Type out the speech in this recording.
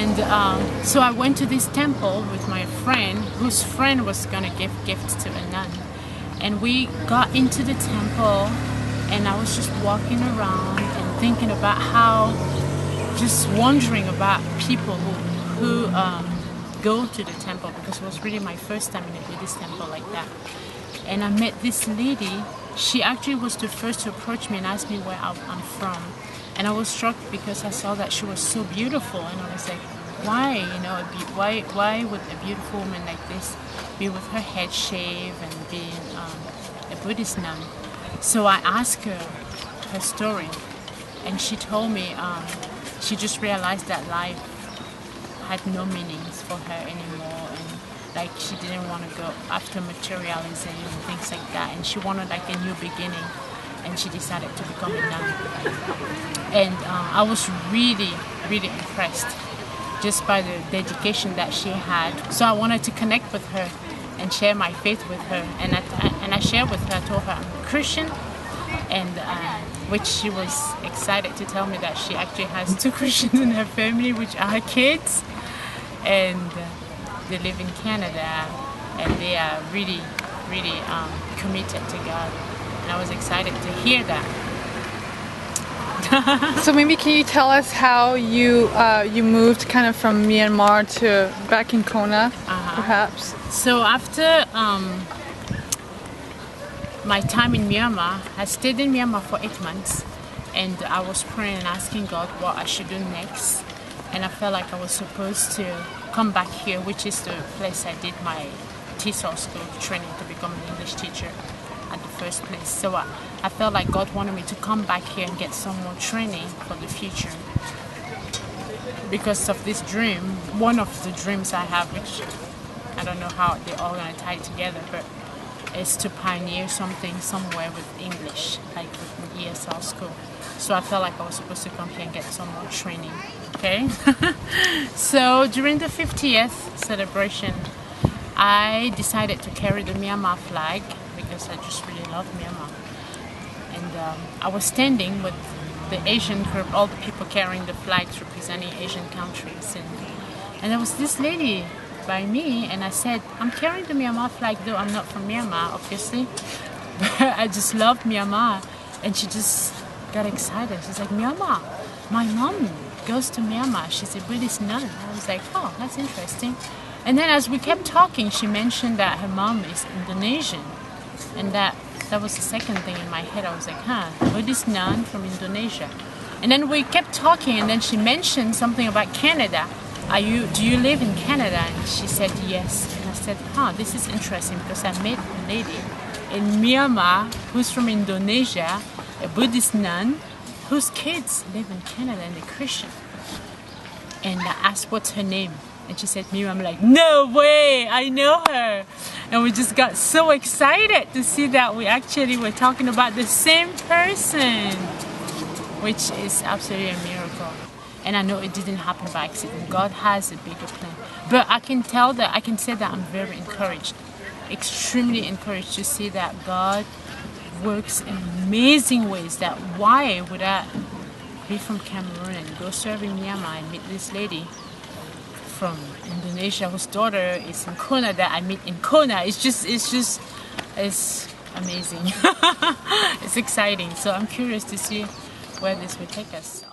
And so I went to this temple with my friend, whose friend was gonna give gifts to a nun. And we got into the temple, and I was just walking around and thinking about how, just wondering about people who go to the temple, because it was really my first time in a Buddhist temple like that. And I met this lady. She actually was the first to approach me and ask me where I'm from. And I was struck because I saw that she was so beautiful, and I was like, why, you know, why would a beautiful woman like this be with her head shaved and being a Buddhist nun? So I asked her story, and she told me she just realized that life had no meanings for her anymore, and like she didn't want to go after materialism and things like that, and she wanted like a new beginning, and she decided to become a nun. And I was really impressed just by the dedication that she had. So I wanted to connect with her and share my faith with her, and I shared with her. I told her I'm a Christian, and which she was excited to tell me that she actually has 2 Christians in her family, which are her kids, and they live in Canada, and they are really committed to God, and I was excited to hear that. So maybe can you tell us how you moved kind of from Myanmar to back in Kona, perhaps? So after my time in Myanmar, I stayed in Myanmar for 8 months, and I was praying and asking God what I should do next. And I felt like I was supposed to come back here, which is the place I did my TESOL school training to become an English teacher at the first place. So I felt like God wanted me to come back here and get some more training for the future. Because of this dream, one of the dreams I have, which I don't know how they're all going to tie it together, but is to pioneer something somewhere with English, like with an ESL school. So I felt like I was supposed to come here and get some more training. Okay. So during the 50th celebration, I decided to carry the Myanmar flag because I just really love Myanmar. And I was standing with the Asian group, all the people carrying the flags representing Asian countries. And there was this lady by me, and I said, I'm carrying the Myanmar flag, though I'm not from Myanmar, obviously. But I just love Myanmar. And she just got excited. She's like, Myanmar, my mom goes to Myanmar. She's a Buddhist nun. I was like, oh, that's interesting. And then as we kept talking, she mentioned that her mom is Indonesian. And that was the second thing in my head. I was like, Buddhist nun from Indonesia. And then we kept talking, and then she mentioned something about Canada. Do you live in Canada? And she said yes. And I said, this is interesting, because I met a lady in Myramar who's from Indonesia, a Buddhist nun, whose kids live in Canada and they're Christian. And I asked what's her name, and she said Myramar. I'm like, no way, I know her. And we just got so excited to see that we actually were talking about the same person, which is absolutely a miracle. And I know it didn't happen by accident. God has a bigger plan. But I can say that I'm very encouraged, extremely encouraged to see that God works in amazing ways. That why would I be from Cameroon and go serve in Myanmar and meet this lady from Indonesia whose daughter is in Kona that I meet in Kona? It's amazing. It's exciting. So I'm curious to see where this will take us.